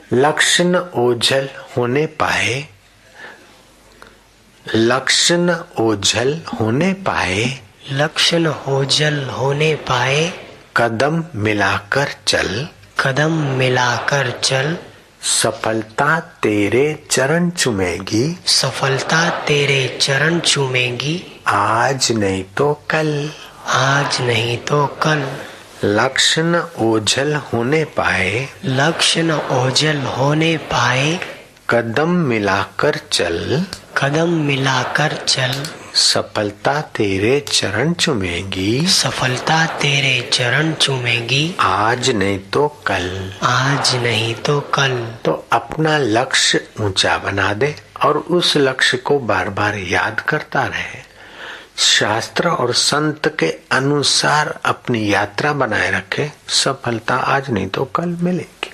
लक्ष्य न ओझल होने पाए, लक्ष्य न ओझल होने पाए, लक्ष्य न ओझल होने पाए, कदम मिलाकर चल, कदम मिलाकर चल, सफलता तेरे चरण चूमेगी, सफलता तेरे चरण चूमेगी, आज नहीं तो कल, आज नहीं तो कल। लक्ष्य न ओझल होने पाए, लक्ष्य न ओझल होने पाए, कदम मिलाकर चल, कदम मिलाकर चल, सफलता तेरे चरण चूमेगी, सफलता तेरे चरण चूमेगी, आज नहीं तो कल, आज नहीं तो कल। तो अपना लक्ष्य ऊंचा बना दे और उस लक्ष्य को बार बार याद करता रहे। शास्त्र और संत के अनुसार अपनी यात्रा बनाए रखे, सफलता आज नहीं तो कल मिलेगी।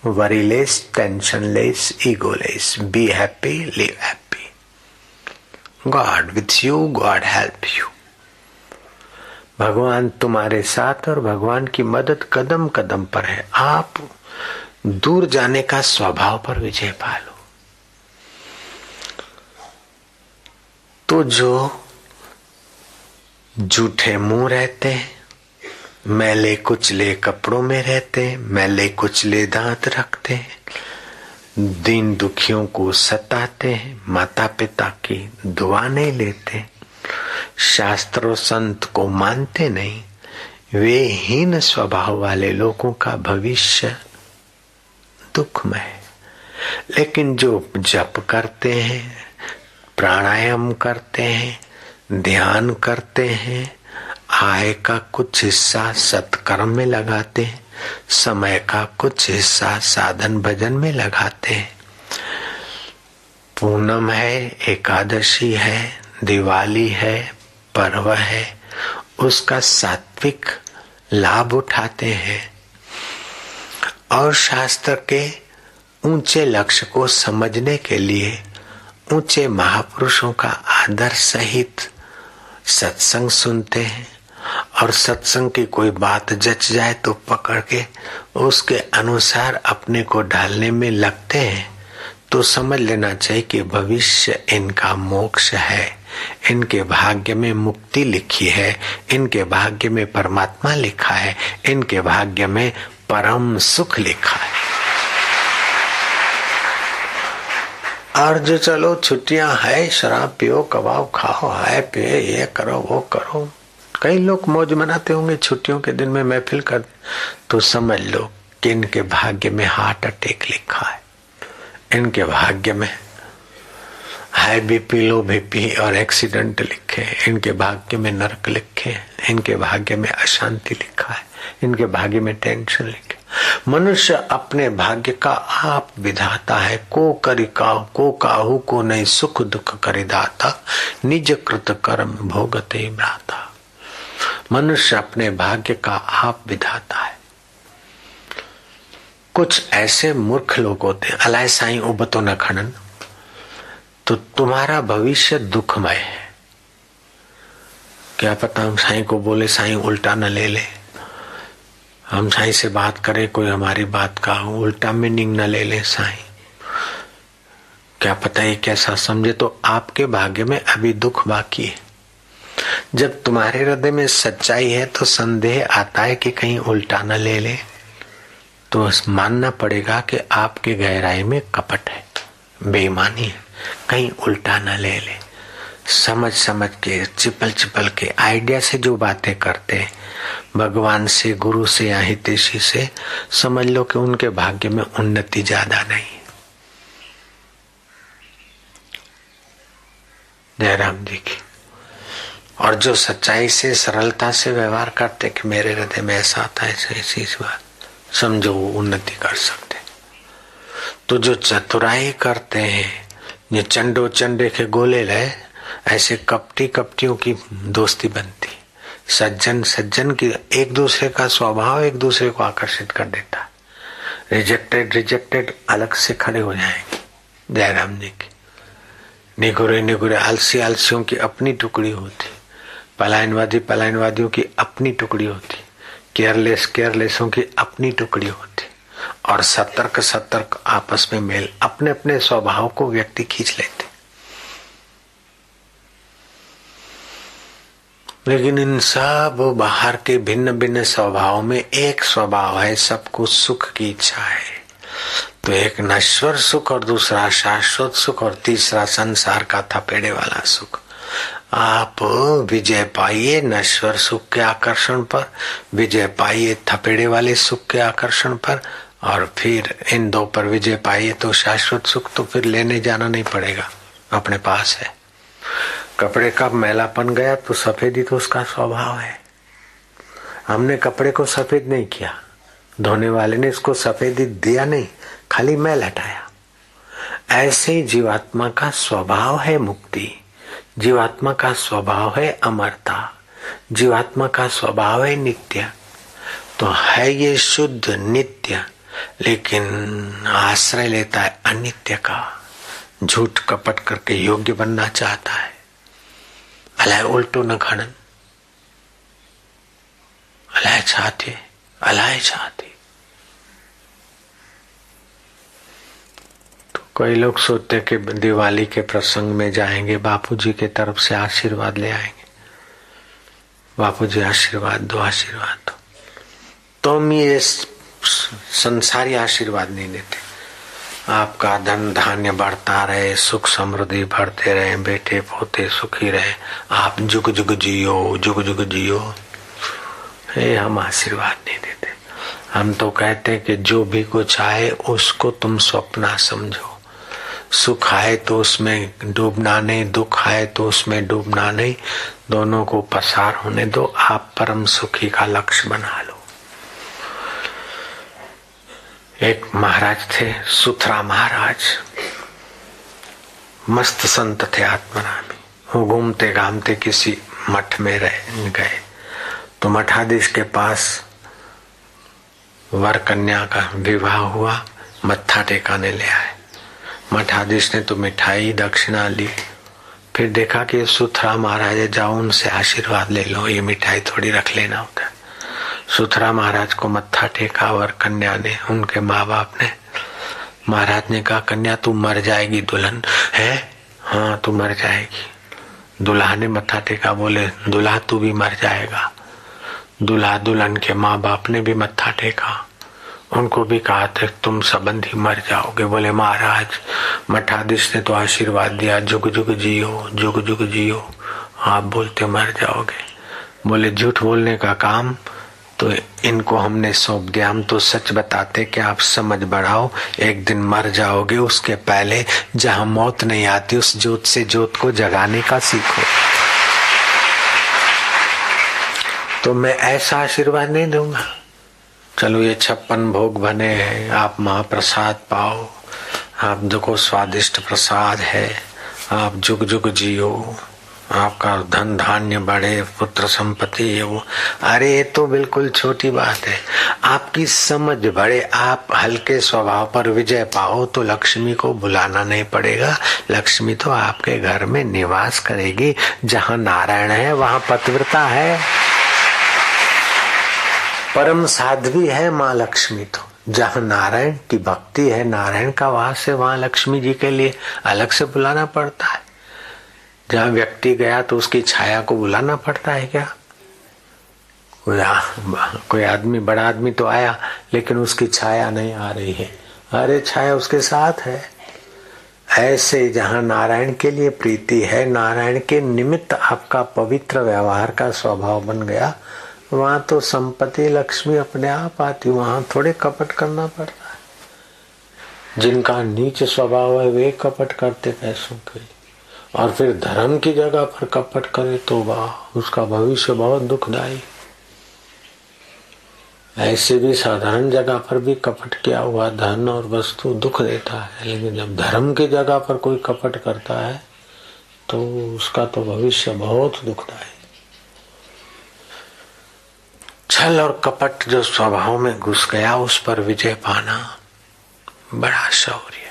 Worryless, tensionless, egoless, be happy, live happy. God with you, God help you. भगवान तुम्हारे साथ और भगवान की मदद कदम कदम पर है। आप दूर जाने का स्वभाव पर विजय पा लो। तो जो झूठे मुंह रहते हैं, मैले कुचले कपड़ों में रहते हैं, मैले कुचले दांत रखते हैं, दीन दुखियों को सताते हैं, माता पिता की दुआ नहीं लेते, शास्त्र और संत को मानते नहीं, वे हीन स्वभाव वाले लोगों का भविष्य दुखमय है। लेकिन जो जप करते हैं, प्राणायाम करते हैं, ध्यान करते हैं, आय का कुछ हिस्सा सत्कर्म में लगाते हैं, समय का कुछ हिस्सा साधन भजन में लगाते हैं, पूनम है, एकादशी है, दिवाली है, पर्व है, उसका सात्विक लाभ उठाते हैं और शास्त्र के ऊंचे लक्ष्य को समझने के लिए ऊंचे महापुरुषों का आदर सहित सत्संग सुनते हैं और सत्संग की कोई बात जच जाए तो पकड़ के उसके अनुसार अपने को ढालने में लगते हैं, तो समझ लेना चाहिए कि भविष्य इनका मोक्ष है, इनके भाग्य में मुक्ति लिखी है, इनके भाग्य में परमात्मा लिखा है, इनके भाग्य में परम सुख लिखा है। और जो चलो छुट्टियां है, शराब पियो, कबाब खाओ, हाय पिए, ये करो वो करो, कई लोग मौज मनाते होंगे छुट्टियों के दिन में महफिल कर, तो समझ लो कि इनके भाग्य में हार्ट अटैक लिखा है, इनके भाग्य में हाई बीपी, लो बीपी और एक्सीडेंट लिखे हैं, इनके भाग्य में नरक लिखे हैं, इनके भाग्य में अशांति लिखा है, इनके भाग्य में टेंशन लिखे। मनुष्य अपने भाग्य का आप विधाता है। को काहू को नहीं सुख दुख करि दाता, निज कृत कर्म भोगते भ्राता। मनुष्य अपने भाग्य का आप विधाता है। कुछ ऐसे मूर्ख लोग होते हैं, अलाय साईं उबतो न खणन, तो तुम्हारा भविष्य दुखमय है। क्या पता हम साईं को बोले साईं उल्टा न ले ले, हम साईं से बात करें कोई हमारी बात का उल्टा मीनिंग न ले ले साईं, क्या पता ये कैसा समझे। तो आपके भाग्य में अभी दुख बाकी है। जब तुम्हारे हृदय में सच्चाई है तो संदेह आता है कि कहीं उल्टा न ले ले, तो मानना पड़ेगा कि आपके गहराई में कपट है, बेईमानी है, कहीं उल्टा न ले ले। समझ समझ के चिपल चिपल के आइडिया से जो बातें करते हैं, भगवान से, गुरु से या हितैषी से, समझ लो कि उनके भाग्य में उन्नति ज्यादा नहीं है। जयराम जी की। और जो सच्चाई से, सरलता से व्यवहार करते कि मेरे हृदय में ऐसा आता है, ऐसी बात समझो, वो उन्नति कर सकते। तो जो चतुराई करते हैं, ये चंडो चंडे के गोले रहे, ऐसे कपटी कपटियों की दोस्ती बनती। सज्जन सज्जन की, एक दूसरे का स्वभाव एक दूसरे को आकर्षित कर देता है। रिजेक्टेड अलग से खड़े हो जाएंगे। जयराम जी की। निगुरे निगुरे आलसी आलसियों की अपनी टुकड़ी होती, पलायनवादियों की अपनी टुकड़ी होती, केयरलेसों की अपनी टुकड़ी होती, और सतर्क आपस में मेल, अपने अपने स्वभाव को व्यक्ति खींच लेते। लेकिन इन सब बाहर के भिन्न भिन्न स्वभाव में एक स्वभाव है, सबको सुख की इच्छा है। तो एक नश्वर सुख और दूसरा शाश्वत सुख और तीसरा संसार का थपेड़े वाला सुख। आप विजय पाइए नश्वर सुख के आकर्षण पर, विजय पाइए थपेड़े वाले सुख के आकर्षण पर, और फिर इन दो पर विजय पाइए तो शाश्वत सुख तो फिर लेने जाना नहीं पड़ेगा, अपने पास है। कपड़े का मैलापन गया तो सफेदी तो उसका स्वभाव है। हमने कपड़े को सफेद नहीं किया, धोने वाले ने इसको सफेदी दिया नहीं, खाली मैल हटाया। ऐसे जीवात्मा का स्वभाव है मुक्ति, जीवात्मा का स्वभाव है अमरता, जीवात्मा का स्वभाव है नित्य। तो है ये शुद्ध नित्य, लेकिन आश्रय लेता है अनित्य का, झूठ कपट करके योग्य बनना चाहता है। अलाय उल्टो न खड़न, अलाय चाहते, अलाय चाहते। तो कई लोग सोचते कि दिवाली के प्रसंग में जाएंगे, बापूजी के तरफ से आशीर्वाद ले आएंगे, बापूजी आशीर्वाद दो, आशीर्वाद दो। तो हम ये संसारी आशीर्वाद नहीं देते। आपका धन धान्य बढ़ता रहे, सुख समृद्धि बढ़ते रहे, बेटे पोते सुखी रहे, आप जुग जुग जियो, जुग जुग जियो, ये हम आशीर्वाद नहीं देते। हम तो कहते हैं कि जो भी कुछ आए उसको तुम स्वप्ना समझो। सुख आए तो उसमें डूबना नहीं, दुख आए तो उसमें डूबना नहीं, दोनों को पसार होने दो। आप परम सुखी का लक्ष्य बना लो। एक महाराज थे, सुथरा महाराज, मस्त संत थे, आत्मरामी। वो घूमते घामते किसी मठ में रह गए तो मठाधीश के पास वर कन्या का विवाह हुआ, मत्था टेकाने ले आए। मठाधीश ने तो मिठाई दक्षिणा ली, फिर देखा कि सुथरा महाराज है, जाओ उनसे आशीर्वाद ले लो, ये मिठाई थोड़ी रख लेना उधर। सुथरा महाराज को मत्था टेका वर कन्या ने, उनके माँ बाप ने। महाराज ने कहा, कन्या तू मर जाएगी, दुल्हन है, हाँ तू मर जाएगी। दुल्हा ने मत्था टेका, बोले दुल्हा तू भी मर जाएगा। दुल्हा दुल्हन के माँ बाप ने भी मत्था टेका, उनको भी कहा था तुम संबंधी मर जाओगे। बोले महाराज मठाधीश ने तो आशीर्वाद दिया, जुग जुग जियो, जुग जुग जियो, आप बोलते मर जाओगे। बोले झूठ बोलने का काम तो इनको हमने सौंप दिया, हम तो सच बताते कि आप समझ बढ़ाओ, एक दिन मर जाओगे, उसके पहले जहां मौत नहीं आती उस ज्योत से ज्योत को जगाने का सीखो। तो मैं ऐसा आशीर्वाद नहीं दूंगा। चलो ये 56 भोग बने हैं, आप महाप्रसाद पाओ, आप देखो स्वादिष्ट प्रसाद है, आप जुग जुग जियो, आपका धन धान्य बढ़े, पुत्र संपत्ति ये वो। अरे ये तो बिल्कुल छोटी बात है। आपकी समझ बढ़े, आप हल्के स्वभाव पर विजय पाओ तो लक्ष्मी को बुलाना नहीं पड़ेगा। लक्ष्मी तो आपके घर में निवास करेगी। जहाँ नारायण है वहाँ पतिव्रता है, परम साध्वी है माँ लक्ष्मी। तो जहाँ नारायण की भक्ति है, नारायण का वास है, वहाँ लक्ष्मी जी के लिए अलग से बुलाना पड़ता है। जहाँ व्यक्ति गया तो उसकी छाया को बुलाना पड़ता है क्या? कोई आदमी, बड़ा आदमी तो आया लेकिन उसकी छाया नहीं आ रही है, अरे छाया उसके साथ है। ऐसे जहाँ नारायण के लिए प्रीति है, नारायण के निमित्त आपका पवित्र व्यवहार का स्वभाव बन गया, वहां तो संपत्ति लक्ष्मी अपने आप आती, वहां थोड़े कपट करना पड़ता है। जिनका नीच स्वभाव है वे कपट करते पैसों के लिए, और फिर धर्म की जगह पर कपट करे तो वाह, उसका भविष्य बहुत दुखदायी। ऐसे भी साधारण जगह पर भी कपट किया हुआ धन और वस्तु दुख देता है, लेकिन जब धर्म की जगह पर कोई कपट करता है तो उसका तो भविष्य बहुत दुखदायी। छल और कपट जो स्वभाव में घुस गया, उस पर विजय पाना बड़ा शौर्य है।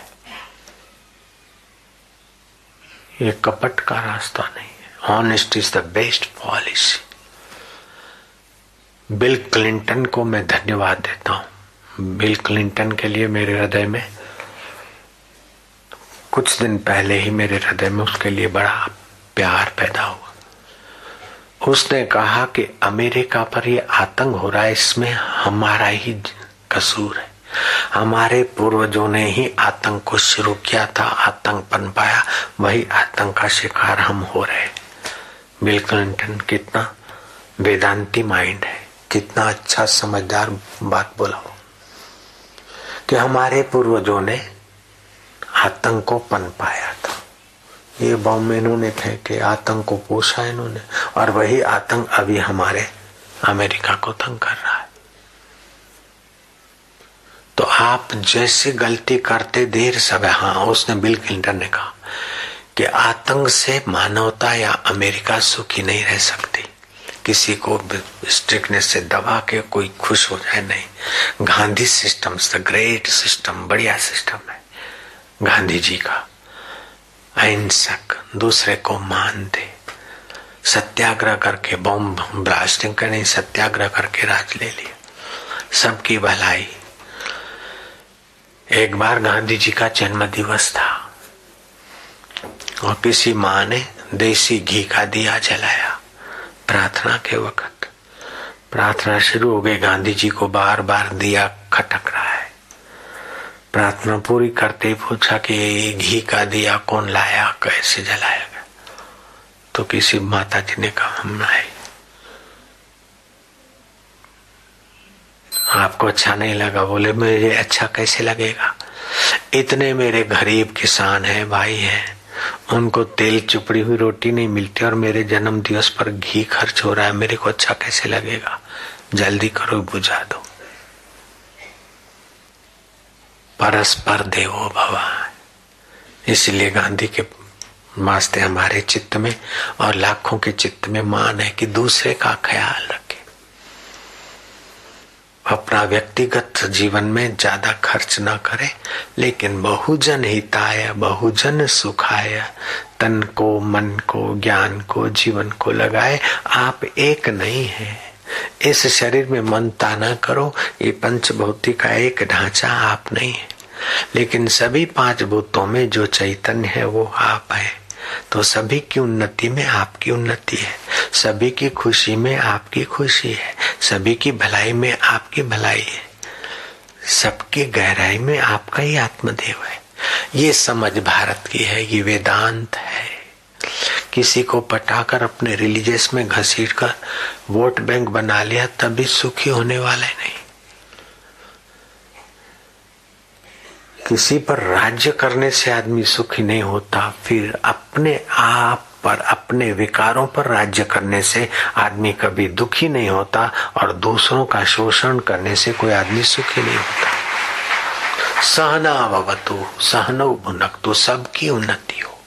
ये कपट का रास्ता नहीं है। Honest is the best policy. Bill Clinton को मैं धन्यवाद देता हूं। बिल क्लिंटन के लिए मेरे हृदय में कुछ दिन पहले ही मेरे हृदय में उसके लिए बड़ा प्यार पैदा हुआ। उसने कहा कि अमेरिका पर ये आतंक हो रहा है, इसमें हमारा ही कसूर है। हमारे पूर्वजों ने ही आतंक को शुरू किया था, आतंक पनपाया, वही आतंक का शिकार हम हो रहे। बिल क्लिंटन कितना वेदांती माइंड है, कितना अच्छा समझदार बात बोला हो कि हमारे पूर्वजों ने आतंक को पनपाया था, ये बम इन्होंने फेंके, आतंक को पोषा इन्होंने, और वही आतंक अभी हमारे अमेरिका को तंग कर रहा है। तो आप जैसे गलती करते देर सब, हाँ उसने बिल क्लिंटन ने कहा कि आतंक से मानवता या अमेरिका सुखी नहीं रह सकती। किसी को स्ट्रिक्टनेस से दबा के कोई खुश हो जाए नहीं। Gandhi system the great system, बढ़िया सिस्टम है गांधी जी का। अहिंसक, दूसरे को मान दे, सत्याग्रह करके बॉम्ब ब्लास्टिंग का नहीं, सत्याग्रह करके राज ले लिया, सबकी भलाई। एक बार गांधी जी का जन्म दिवस था और किसी माँ ने देसी घी का दिया जलाया प्रार्थना के वक्त। प्रार्थना शुरू हो गई, गांधी जी को बार बार दिया खटक रहा है। प्रार्थना पूरी करते ही पूछा कि ये घी का दिया कौन लाया, कैसे जलाया गया? तो किसी माता जी ने कहा हम लाए। आपको अच्छा नहीं लगा? बोले मुझे अच्छा कैसे लगेगा, इतने मेरे गरीब किसान हैं, भाई हैं, उनको तेल चुपड़ी हुई रोटी नहीं मिलती और मेरे जन्म दिवस पर घी खर्च हो रहा है, मेरे को अच्छा कैसे लगेगा? जल्दी करो बुझा दो। परस्पर देवो भव, इसलिए गांधी के वास्ते हमारे चित्त में और लाखों के चित्त में मान है कि दूसरे का ख्याल रखे। अपना व्यक्तिगत जीवन में ज्यादा खर्च ना करे, लेकिन बहुजन हिताय बहुजन सुखाय, तन को, मन को, ज्ञान को, जीवन को लगाए। आप एक नहीं है, इस शरीर में मनता ना करो, ये पंचभौतिक का एक ढांचा आप नहीं है, लेकिन सभी पांच भूतों में जो चैतन्य है वो आप है। तो सभी की उन्नति में आपकी उन्नति है, सभी की खुशी में आपकी खुशी है, सभी की भलाई में आपकी भलाई है, सबकी गहराई में आपका ही आत्मदेव है। ये समझ भारत की है, ये वेदांत है। किसी को पटाकर अपने रिलीजियस में घसीट कर वोट बैंक बना लिया तभी सुखी होने वाले नहीं। किसी पर राज्य करने से आदमी सुखी नहीं होता, फिर अपने आप पर, अपने विकारों पर राज्य करने से आदमी कभी दुखी नहीं होता, और दूसरों का शोषण करने से कोई आदमी सुखी नहीं होता। सहना भवतु सहनौ भुनक्तु, सबकी उन्नति हो,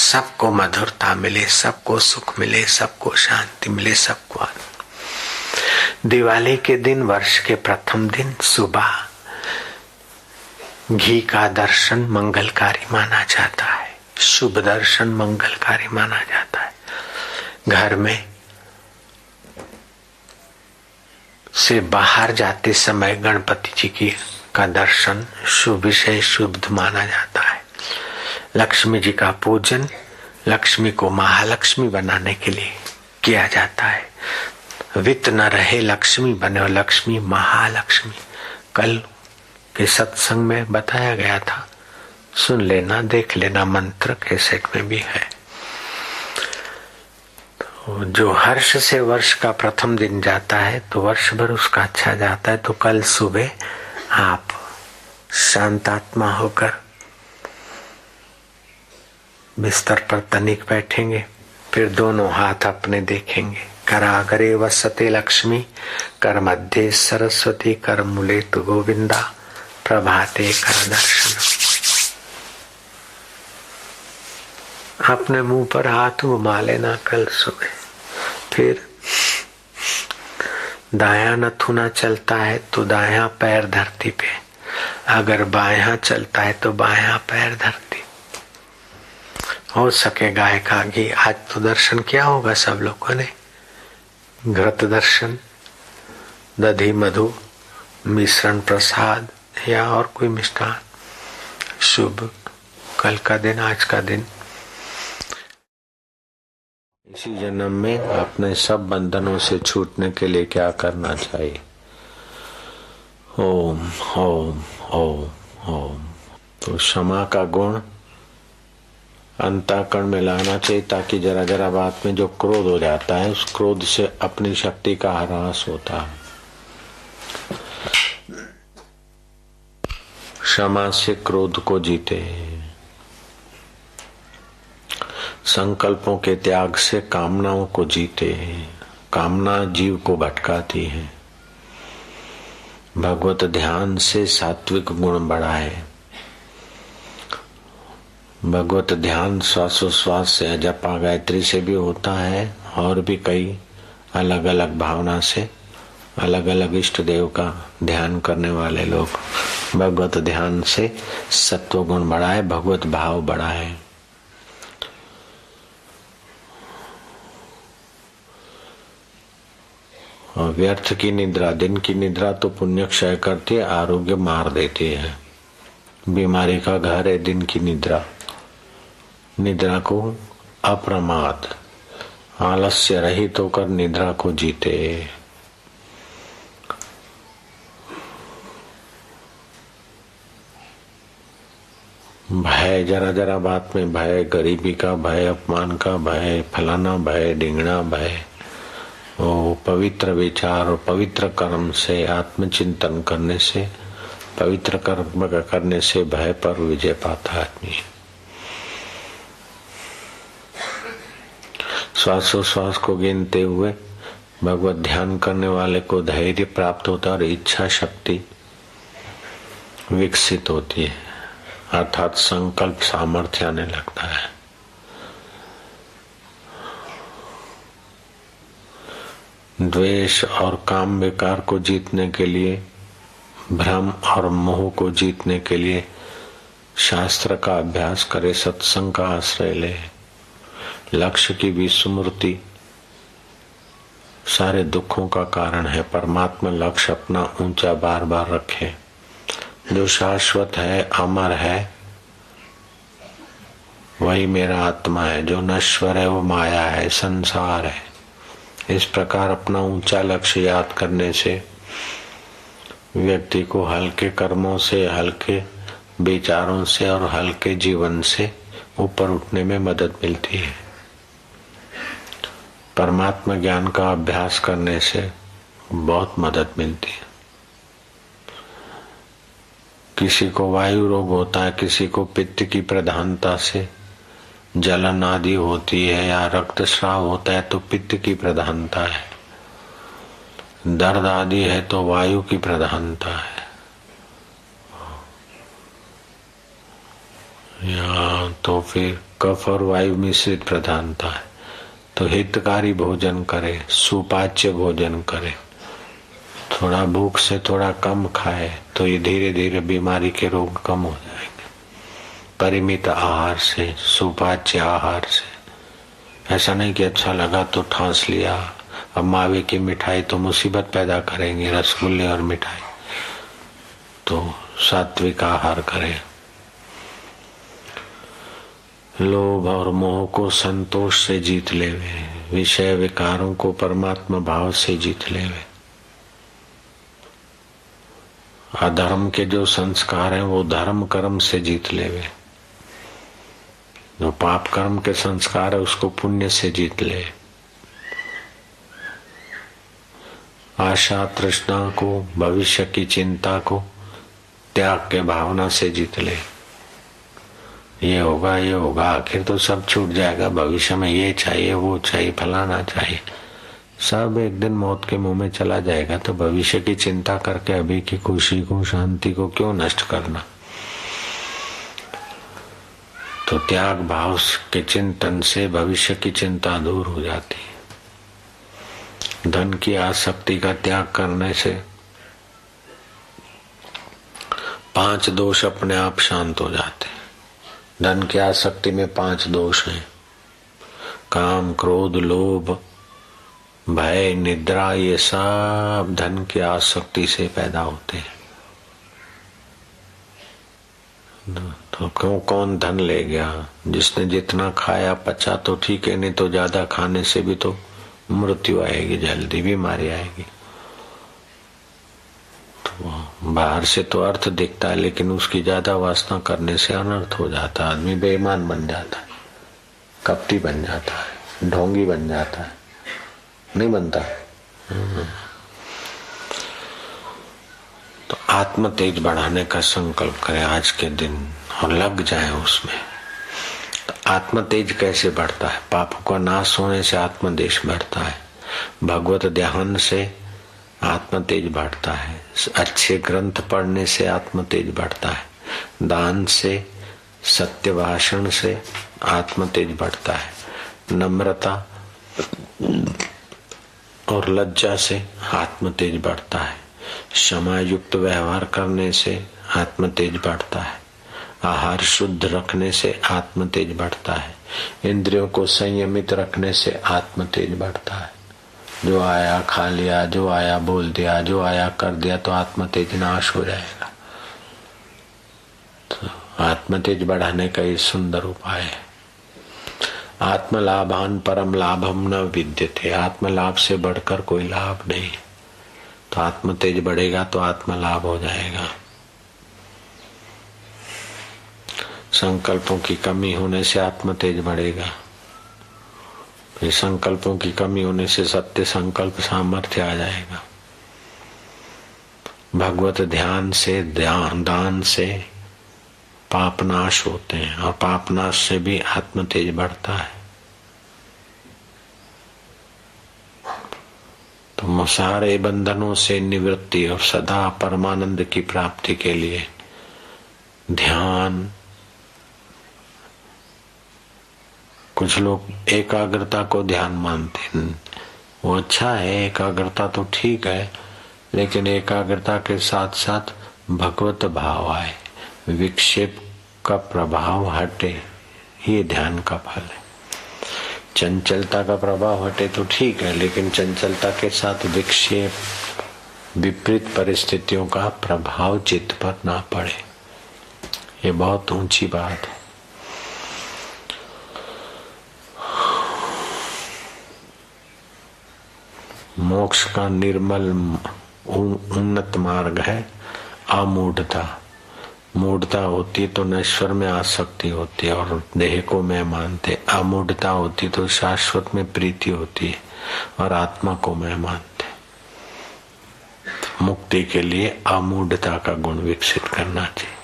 सबको मधुरता मिले, सबको सुख मिले, सबको शांति मिले, सबको आनंद। दिवाली के दिन, वर्ष के प्रथम दिन सुबह घी का दर्शन मंगलकारी माना जाता है, शुभ दर्शन मंगलकारी माना जाता है। घर में से बाहर जाते समय गणपति जी की का दर्शन शुभ विषय शुभ माना जाता है। लक्ष्मी जी का पूजन लक्ष्मी को महालक्ष्मी बनाने के लिए किया जाता है। वित्त न रहे लक्ष्मी बने और लक्ष्मी महालक्ष्मी। कल के सत्संग में बताया गया था, सुन लेना, देख लेना, मंत्र कैसेट में भी है। तो जो हर्ष से वर्ष का प्रथम दिन जाता है तो वर्ष भर उसका अच्छा जाता है। तो कल सुबह आप शांतात्मा होकर बिस्तर पर तनिक बैठेंगे, फिर दोनों हाथ अपने देखेंगे। करागरे वसते लक्ष्मी, कर मध्य सरस्वती, कर मूले तु गोविंदा, प्रभाते कर दर्शन। अपने मुंह पर हाथ घुमा लेना कल सुबह। फिर दायां नथुना चलता है तो दायां पैर धरती पे, अगर बायां चलता है तो बायां पैर धरती। हो सके गाय का घी। आज तो दर्शन किया होगा सब लोगों ने, घृत दर्शन, दधी मधु मिश्रण प्रसाद या और कोई मिष्ठान, शुभ कल का दिन, आज का दिन। इसी जन्म में अपने सब बंधनों से छूटने के लिए क्या करना चाहिए? ओम ओम ओम ओम। तो क्षमा का गुण अंतःकरण में लाना चाहिए, ताकि जरा जरा बात में जो क्रोध हो जाता है, उस क्रोध से अपनी शक्ति का ह्रास होता है। क्षमा से क्रोध को जीते, संकल्पों के त्याग से कामनाओं को जीते। कामना जीव को भटकाती है। भगवत ध्यान से सात्विक गुण बढ़ाए। भगवत ध्यान श्वासोश्वास से, जपा गायत्री से भी होता है, और भी कई अलग अलग भावना से अलग अलग इष्ट देव का ध्यान करने वाले लोग भगवत ध्यान से सत्व गुण बढ़ाए, भगवत भाव बढ़ाए। और व्यर्थ की निद्रा, दिन की निद्रा तो पुण्य क्षय करती है, आरोग्य मार देती है। बीमारी का घर है दिन की निद्रा। निद्रा को अप्रमाद, आलस्य रहित होकर निद्रा को जीते। भय, जरा जरा बात में भय, गरीबी का भय, अपमान का भय, फलाना भय, ढिंगना भय, वो पवित्र विचार और पवित्र कर्म से, आत्मचिंतन करने से, पवित्र कर्म करने से भय पर विजय पाता है आदमी। श्वासोश्वास को गिनते हुए भगवत ध्यान करने वाले को धैर्य प्राप्त होता है और इच्छा शक्ति विकसित होती है, अर्थात संकल्प सामर्थ्य आने लगता है। द्वेष और काम विकार को जीतने के लिए, भ्रम और मोह को जीतने के लिए शास्त्र का अभ्यास करे, सत्संग का आश्रय ले। लक्ष्य की विस्मृति सारे दुखों का कारण है। परमात्मा लक्ष्य अपना ऊंचा बार बार रखे। जो शाश्वत है, अमर है, वही मेरा आत्मा है। जो नश्वर है वो माया है, संसार है। इस प्रकार अपना ऊंचा लक्ष्य याद करने से व्यक्ति को हल्के कर्मों से, हल्के विचारों से और हल्के जीवन से ऊपर उठने में मदद मिलती है। परमात्मा ज्ञान का अभ्यास करने से बहुत मदद मिलती है। किसी को वायु रोग होता है, किसी को पित्त की प्रधानता से जलन आदि होती है, या रक्तस्राव होता है तो पित्त की प्रधानता है। दर्द आदि है तो वायु की प्रधानता है। या तो फिर कफ और वायु मिश्रित प्रधानता है। तो हितकारी भोजन करे, सुपाच्य भोजन करे, थोड़ा भूख से थोड़ा कम खाए तो ये धीरे धीरे बीमारी के रोग कम हो जाएंगे। परिमित आहार से, सुपाच्य आहार से। ऐसा नहीं कि अच्छा लगा तो ठांस लिया। अब मावे की मिठाई तो मुसीबत पैदा करेंगे, रसगुल्ले और मिठाई। तो सात्विक आहार करें। लोभ और मोह को संतोष से जीत लेवे, विषय विकारों को परमात्मा भाव से जीत लेवे। अधर्म के जो संस्कार हैं वो धर्म कर्म से जीत लेवे। जो पाप कर्म के संस्कार है उसको पुण्य से जीत ले। आशा तृष्णा को, भविष्य की चिंता को त्याग के भावना से जीत ले। ये होगा, ये होगा, आखिर तो सब छूट जाएगा, भविष्य में ये चाहिए, वो चाहिए, फलाना चाहिए, सब एक दिन मौत के मुंह में चला जाएगा। तो भविष्य की चिंता करके अभी की खुशी को, शांति को क्यों नष्ट करना। तो त्याग भाव के चिंतन से भविष्य की चिंता दूर हो जाती है। धन की आसक्ति का त्याग करने से 5 दोष अपने आप शांत हो जाते हैं। धन की आसक्ति में 5 दोष हैं: काम, क्रोध, लोभ, भय, निद्रा, ये सब धन की आसक्ति से पैदा होते हैं। तो क्यों, कौन धन ले गया? जिसने जितना खाया पचा तो ठीक है, नहीं तो ज्यादा खाने से भी तो मृत्यु आएगी, जल्दी बीमारी आएगी। तो बाहर से तो अर्थ दिखता है, लेकिन उसकी ज्यादा वासना करने से अनर्थ हो जाता है। आदमी बेईमान बन जाता है, कपटी बन जाता है, ढोंगी बन जाता है, नहीं बनता। तो आत्म तेज बढ़ाने का संकल्प करें आज के दिन और लग जाए उसमें। तो आत्म तेज कैसे बढ़ता है? पापों का नाश होने से आत्मदेश बढ़ता है, भगवत ध्यान से आत्म तेज बढ़ता है, अच्छे ग्रंथ पढ़ने से आत्म तेज बढ़ता है, दान से, सत्य भाषण से आत्म तेज बढ़ता है, नम्रता और लज्जा से आत्म तेज बढ़ता है, क्षमा युक्त व्यवहार करने से आत्म तेज बढ़ता है, आहार शुद्ध रखने से आत्म तेज बढ़ता है, इंद्रियों को संयमित रखने से आत्म तेज बढ़ता है। जो आया खा लिया, जो आया बोल दिया, जो आया कर दिया, तो आत्म तेज नाश हो जाएगा। तो आत्म तेज बढ़ाने का ये सुंदर उपाय है। आत्म लाभान परम लाभम न विद्यते, आत्म लाभ से बढ़कर कोई लाभ नहीं। तो आत्म तेज बढ़ेगा तो आत्म लाभ हो जाएगा। संकल्पों की कमी होने से आत्म तेज बढ़ेगा, फिर संकल्पों की कमी होने से सत्य संकल्प सामर्थ्य आ जाएगा। भगवत ध्यान से, दान से पापनाश होते हैं और पापनाश से भी आत्म तेज बढ़ता है। तो सारे बंधनों से निवृत्ति और सदा परमानंद की प्राप्ति के लिए ध्यान। कुछ लोग एकाग्रता को ध्यान मानते हैं, वो अच्छा है, एकाग्रता तो ठीक है, लेकिन एकाग्रता के साथ साथ भगवत भाव आए, विक्षेप का प्रभाव हटे, ये ध्यान का फल है। चंचलता का प्रभाव हटे तो ठीक है, लेकिन चंचलता के साथ विक्षेप, विपरीत परिस्थितियों का प्रभाव चित्त पर ना पड़े, ये बहुत ऊंची बात है। मोक्ष का निर्मल उन्नत मार्ग है अमूढ़ता। मूढ़ता होती है तो नश्वर में आसक्ति होती है और देह को मैं मानते, अमूढ़ता होती तो शाश्वत में प्रीति होती है और आत्मा को मैं मानते। मुक्ति के लिए अमूढ़ता का गुण विकसित करना चाहिए,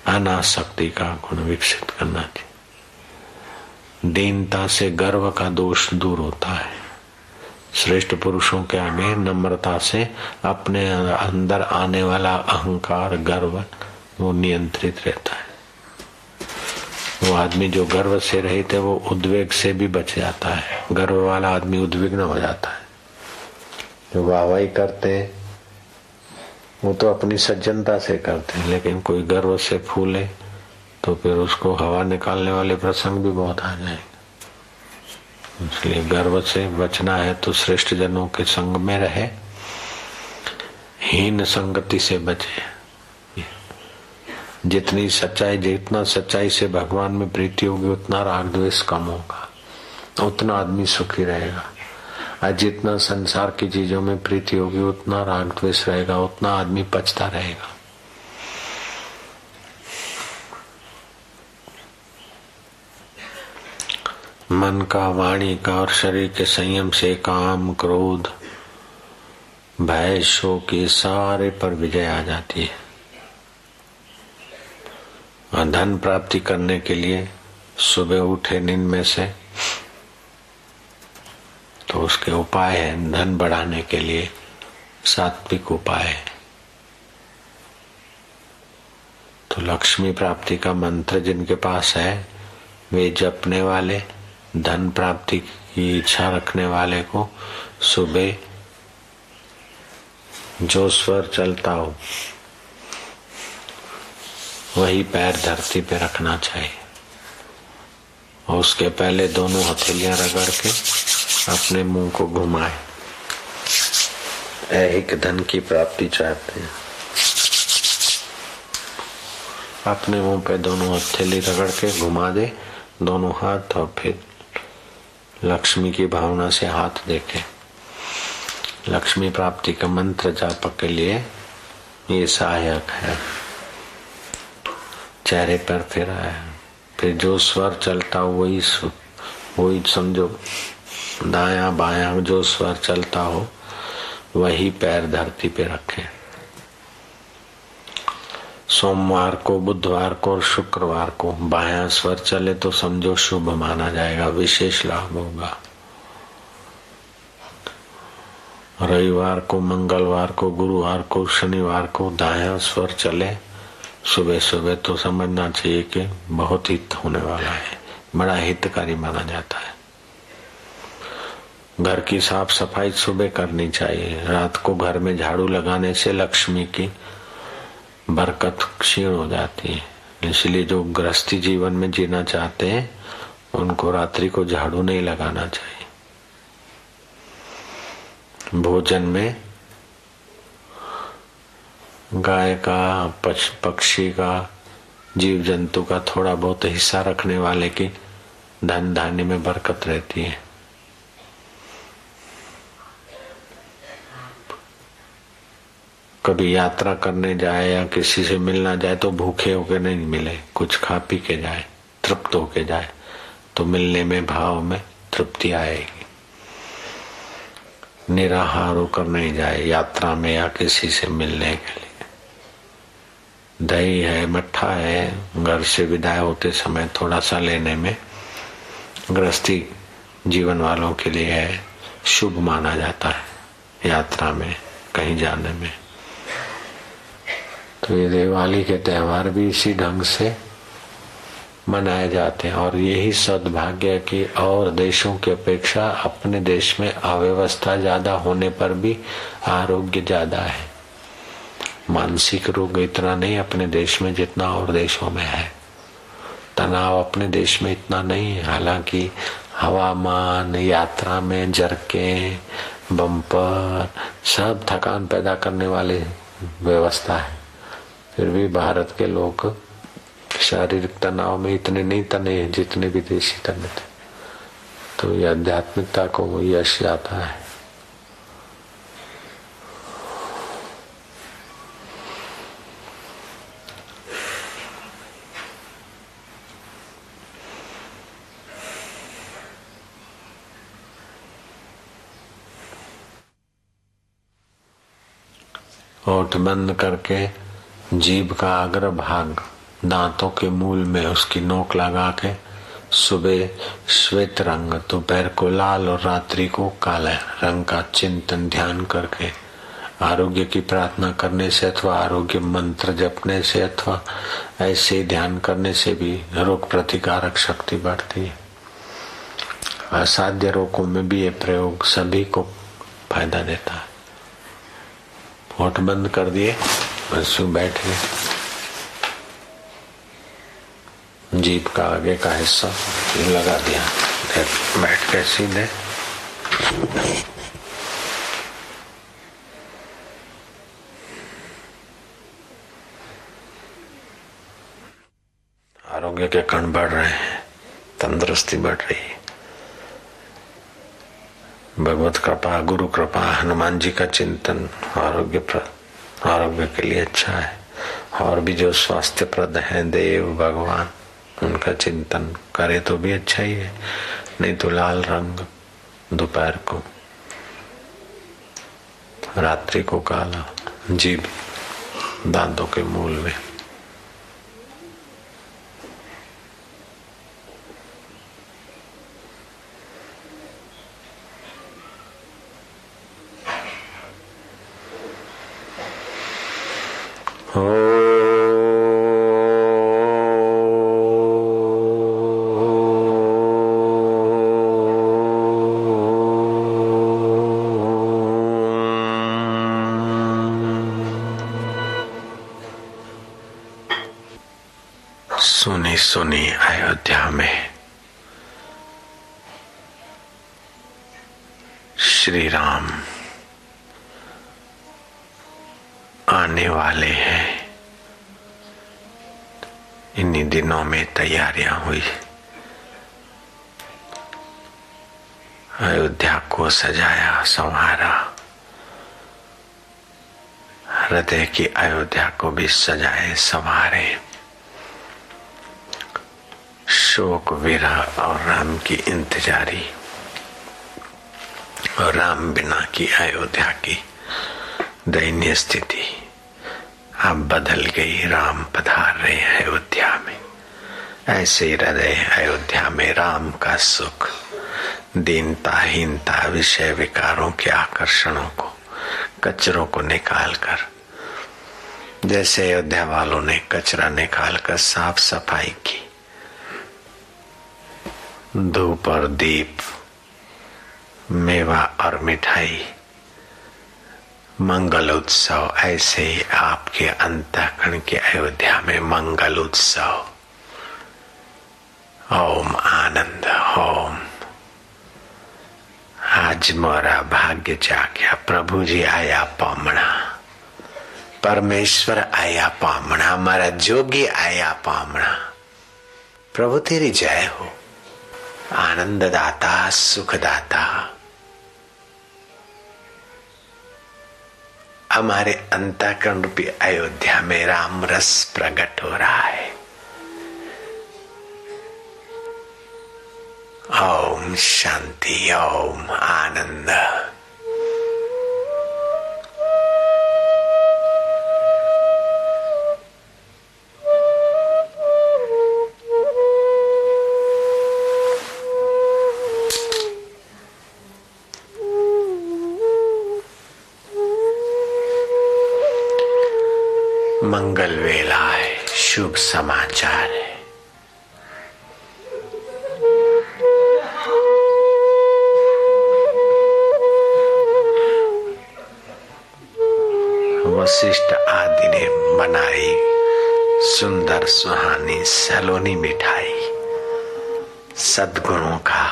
अनासक्ति का गुण विकसित करना चाहिए। दीनता से गर्व का दोष दूर होता है। श्रेष्ठ पुरुषों के आगे नम्रता से अपने अंदर आने वाला अहंकार, गर्व, वो नियंत्रित रहता है। वो आदमी जो गर्व से रहित है वो उद्वेग से भी बच जाता है। गर्व वाला आदमी उद्विग्न हो जाता है। जो वाहवाही करते हैं वो तो अपनी सज्जनता से करते हैं, लेकिन कोई गर्व से फूले तो फिर उसको हवा निकालने वाले प्रसंग भी बहुत आ जाएंगे। इसलिए गर्व से बचना है तो श्रेष्ठ जनों के संग में रहे, हीन संगति से बचे। जितना सच्चाई से भगवान में प्रीति होगी उतना राग द्वेष कम होगा, उतना आदमी सुखी रहेगा। और जितना संसार की चीजों में प्रीति होगी उतना राग द्वेष रहेगा, उतना आदमी पचता रहेगा। मन का, वाणी का और शरीर के संयम से काम, क्रोध, भय, शोक ये सारे पर विजय आ जाती है। और धन प्राप्ति करने के लिए सुबह उठे नींद में से तो उसके उपाय है। धन बढ़ाने के लिए सात्विक उपाय है। तो लक्ष्मी प्राप्ति का मंत्र जिनके पास है वे जपने वाले, धन प्राप्ति की इच्छा रखने वाले को सुबह जो स्वर चलता हो वही पैर धरती पे रखना चाहिए और उसके पहले दोनों हथेलियां रगड़ के अपने मुंह को घुमाए। एक धन की प्राप्ति चाहते हैं। अपने मुंह पे दोनों हथेली रगड़ के घुमा दे दोनों हाथ, और फिर लक्ष्मी की भावना से हाथ देखे। लक्ष्मी प्राप्ति का मंत्र जाप के लिए ये सहायक है। चेहरे पर फिर आया, फिर जो स्वर चलता वही समझो, दाया बाया जो स्वर चलता हो वही पैर धरती पे रखें। सोमवार को, बुधवार को और शुक्रवार को बायां स्वर चले तो समझो शुभ माना जाएगा, विशेष लाभ होगा। रविवार को, मंगलवार को, गुरुवार को, शनिवार को दायां स्वर चले सुबह सुबह तो समझना चाहिए कि बहुत हित होने वाला है, बड़ा हितकारी माना जाता है। घर की साफ सफाई सुबह करनी चाहिए। रात को घर में झाड़ू लगाने से लक्ष्मी की बरकत क्षीण हो जाती है। इसलिए जो गृहस्थी जीवन में जीना चाहते हैं उनको रात्रि को झाड़ू नहीं लगाना चाहिए। भोजन में गाय का, पक्षी का, जीव जंतु का थोड़ा बहुत हिस्सा रखने वाले की धन धान्य में बरकत रहती है। कभी यात्रा करने जाए या किसी से मिलना जाए तो भूखे होके नहीं मिले, कुछ खा पी के जाए, तृप्त होके जाए तो मिलने में भाव में तृप्ति आएगी। निराहार होकर नहीं जाए यात्रा में या किसी से मिलने के लिए। दही है, मट्ठा है, घर से विदाई होते समय थोड़ा सा लेने में गृहस्थी जीवन वालों के लिए है, शुभ माना जाता है यात्रा में कहीं जाने में। तो ये दिवाली के त्योहार भी इसी ढंग से मनाए जाते हैं। और यही सद्भाग्य कि और देशों की अपेक्षा अपने देश में अव्यवस्था ज्यादा होने पर भी आरोग्य ज्यादा है। मानसिक रोग इतना नहीं अपने देश में जितना और देशों में है। तनाव अपने देश में इतना नहीं है। हालांकि हवामान, यात्रा में जरके, बम्पर सब थकान पैदा करने वाली व्यवस्था है, फिर भी भारत के लोग शारीरिक तनाव में इतने नहीं तने हैं जितने विदेशी तने थे। तो ये आध्यात्मिकता को वो यश आता है। होठ बंद करके जीभ का अग्र भाग दांतों के मूल में उसकी नोक लगा के सुबह श्वेत रंग, दोपहर को लाल और रात्रि को काला रंग का चिंतन ध्यान करके आरोग्य की प्रार्थना करने से अथवा आरोग्य मंत्र जपने से अथवा ऐसे ध्यान करने से भी रोग प्रतिकारक शक्ति बढ़ती है। असाध्य रोगों में भी ये प्रयोग सभी को फायदा देता है। होठ बंद कर दिए, बस बैठ गए। जीभ का आगे का हिस्सा लगा दिया, बैठ के सीधे। आरोग्य के कण बढ़ रहे हैं, तंदुरुस्ती बढ़ रही है। भगवत कृपा, गुरु कृपा, हनुमान जी का चिंतन आरोग्य के लिए अच्छा है। और भी जो स्वास्थ्य प्रद है देव भगवान, उनका चिंतन करे तो भी अच्छा ही है। नहीं तो लाल रंग दोपहर को, रात्रि को काला, जीभ दांतों के मूल में। सुनी सुनी अयोध्या में श्री राम आने वाले हैं। इन्हीं दिनों में तैयारियां हुई। अयोध्या को सजाया संवारा, हृदय की अयोध्या को भी सजाए संवारे। शोक विरह और राम की इंतजारी और राम बिना की अयोध्या की दयनीय स्थिति अब बदल गई। राम पधार रहे हैं अयोध्या में। ऐसे हृदय अयोध्या में राम का सुख, दीनता हीनता विषय विकारों के आकर्षणों को, कचरों को निकालकर, जैसे अयोध्या वालों ने कचरा निकालकर साफ सफाई की, धूप और दीप, मेवा और मिठाई, मंगल उत्सव, ऐसे ही आपके अंतःकरण के अयोध्या में मंगल उत्सव। ओम आनंद ओम। आज मोरा भाग्य जाग्या, प्रभु जी आया पामणा, परमेश्वर आया पामणा, हमारा जोगी आया पामणा। प्रभु तेरी जय हो। आनंददाता सुखदाता, हमारे अंतःकरण रूपी अयोध्या में राम रस प्रकट हो रहा है। ओम शांति ओम आनंद। मंगल वेला है, शुभ समाचार है। वशिष्ठ आदि ने बनाई सुंदर सुहानी सलोनी मिठाई, सद्गुणों का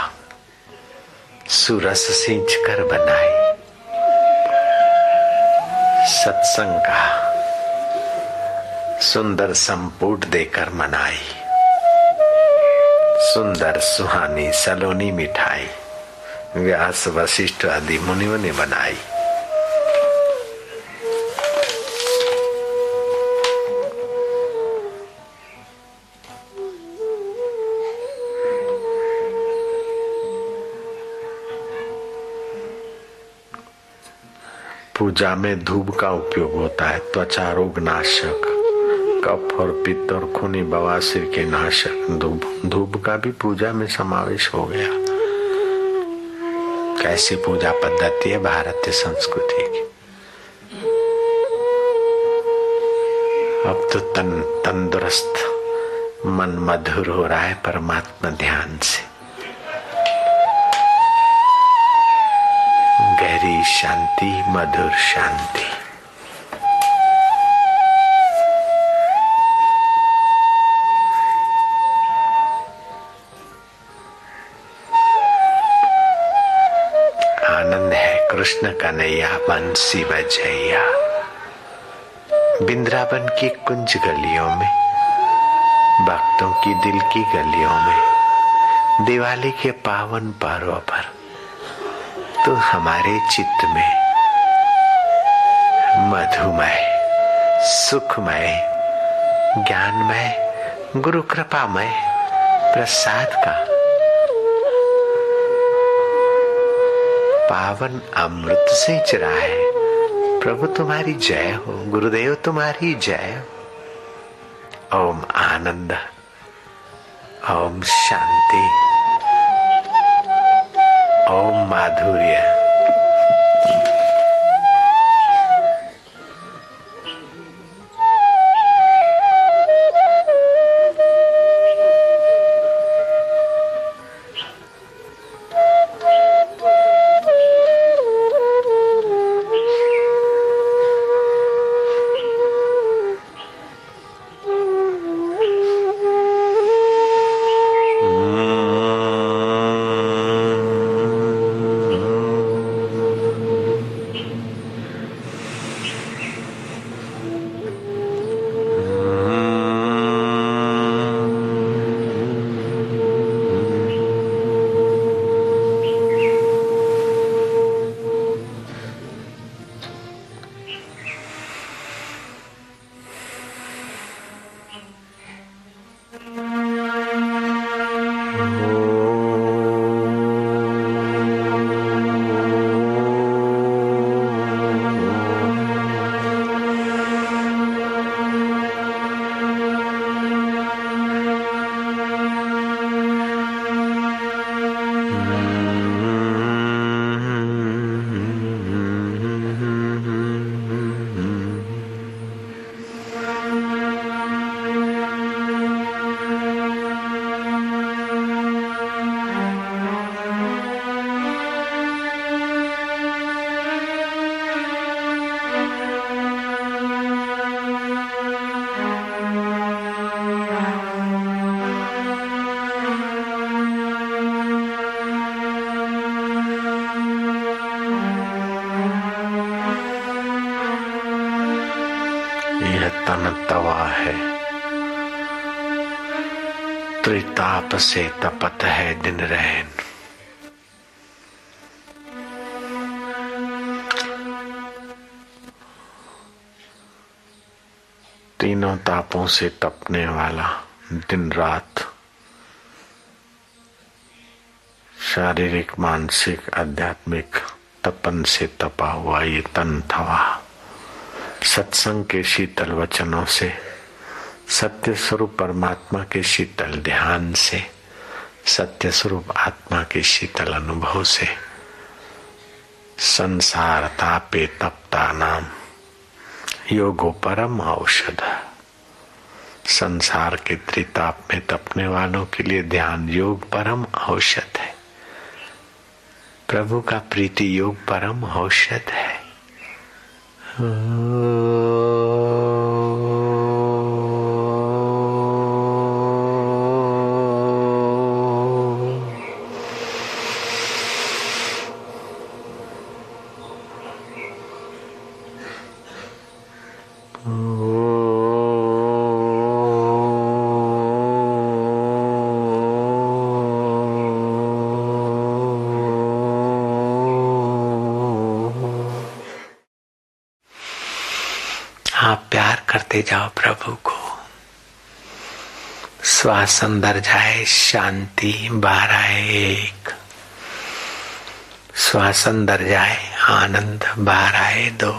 सुरस सींच कर बनाई, सत्संग का सुंदर संपुट देकर मनाई, सुंदर सुहानी सलोनी मिठाई व्यास वशिष्ठ आदि मुनियों ने बनाई। पूजा में धूप का उपयोग होता है, त्वचा रोग नाशक, कफ और पित्त और खूनी बवासीर के नाशक। धूप का भी पूजा में समावेश हो गया। कैसी पूजा पद्धति है भारतीय संस्कृति की। अब तो तंदुरुस्त मन मधुर हो रहा है परमात्मा ध्यान से। गहरी शांति, मधुर शांति। आनंद है कृष्ण कन्हैया बंसी बजैया। वृंदावन की कुंज गलियों में, भक्तों की दिल की गलियों में, दिवाली के पावन पर्व पर तो हमारे चित्त में मधुमय, सुखमय, ज्ञानमय, गुरु कृपामय प्रसाद का पावन अमृत सिंच रहा है। प्रभु तुम्हारी जय हो, गुरुदेव तुम्हारी जय हो। ओम आनंद, ओम शांति, ओम माधुर्य। तन तवा है, त्रिताप से तपत है दिन रहन। तीनों तापों से तपने वाला, दिन रात, शारीरिक, मानसिक, आध्यात्मिक तपन से तपा हुआ ये तन थवा, सत्संग के शीतल वचनों से, सत्य स्वरूप परमात्मा के शीतल ध्यान से, सत्य स्वरूप आत्मा के शीतल अनुभव से, संसार तापे तपता नाम योगो परम औषध। संसार के त्रिताप में तपने वालों के लिए ध्यान योग परम औषध है। प्रभु का प्रीति योग परम औषध है। आप प्यार करते जाओ प्रभु को। श्वास अंदर जाए शांति, बाहर आए एक। श्वास अंदर जाए आनंद, बाहर आए दो।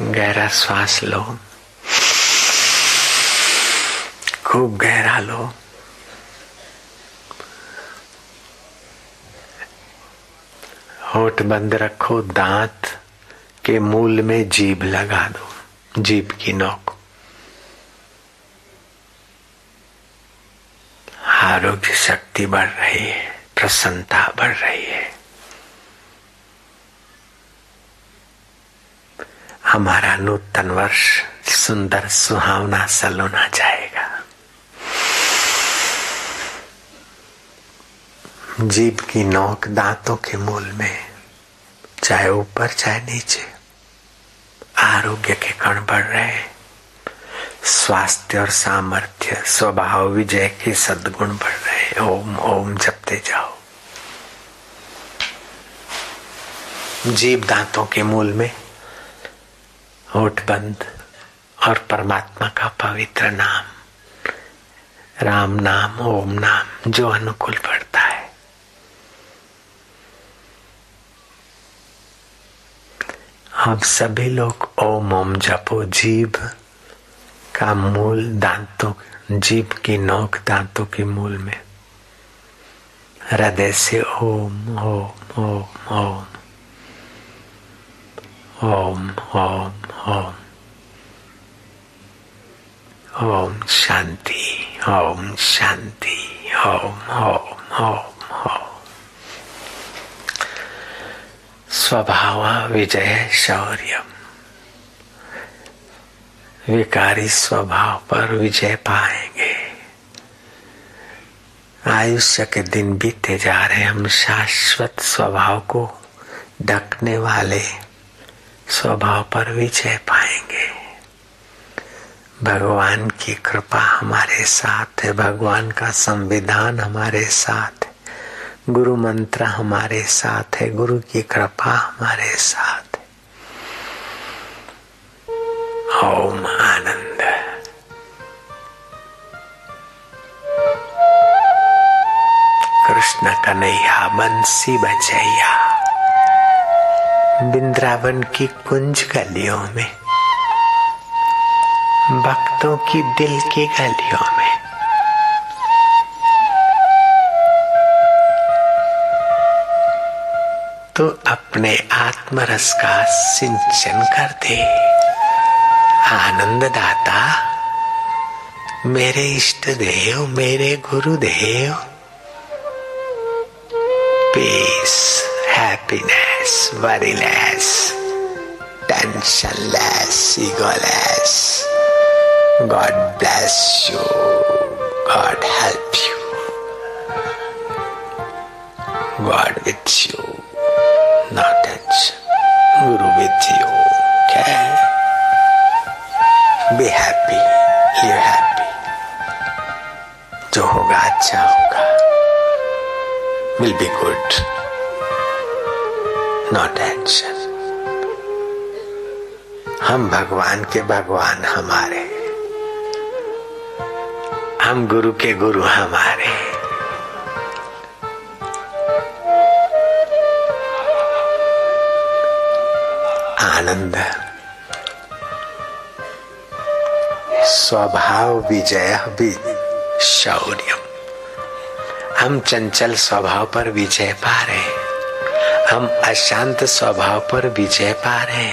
गहरा श्वास लो, खूब गहरा लो। होठ बंद रखो, दांत के मूल में जीभ लगा दो, जीभ की नोक। आरोग्य शक्ति बढ़ रही है, प्रसन्नता बढ़ रही है। हमारा नूतन वर्ष सुंदर सुहावना सलोना जाएगा। जीभ की नोक दांतों के मूल में, चाहे ऊपर चाहे नीचे, आरोग्य के कण बढ़ रहे हैं। स्वास्थ्य और सामर्थ्य, स्वभाव विजय के सद्गुण बढ़ रहे हैं। ओम ओम जपते जाओ। जीभ दांतों के मूल में, होठ बंद, और परमात्मा का पवित्र नाम, राम नाम, ओम नाम, जो अनुकूल पड़ता है। अब सभी लोग ओम ओम जपो। जीभ का मूल दांतों, जीभ की नोक दांतों के मूल में, हृदय से ओम ओम ओम ओम ओम ओम ओम ओम शांति, ओम शांति, ओम ओम ओम ओम। स्वभाव विजय शौर्यम। विकारी स्वभाव पर विजय पाएंगे। आयुष्य के दिन बीते जा रहे, हम शाश्वत स्वभाव को ढकने वाले स्वभाव पर विजय पाएंगे। भगवान की कृपा हमारे साथ है, भगवान का संविधान हमारे साथ है, गुरु मंत्र हमारे साथ है, गुरु की कृपा हमारे साथ है। ओम आनंद। कृष्ण कन्हैया बंसी बजैया। वृंदावन की कुंज गलियों में, भक्तों की दिल की गलियों में, तो अपने आत्मरस का सिंचन कर दे। आनंद दाता, मेरे इष्ट देव, मेरे गुरुदेव, peace, happiness, worryless, tensionless, egoless. God bless you. God help you. God with you, not tension. Guru with you. Okay? Be happy, live happy. जो होगा अच्छा होगा. Will be good. No tension. हम भगवान के भगवान हमारे, हम गुरु के गुरु हमारे. आनंद. स्वभाव विजय भी शौर्य. हम चंचल स्वभाव पर विजय पा रहे, हम अशांत स्वभाव पर विजय पा रहे,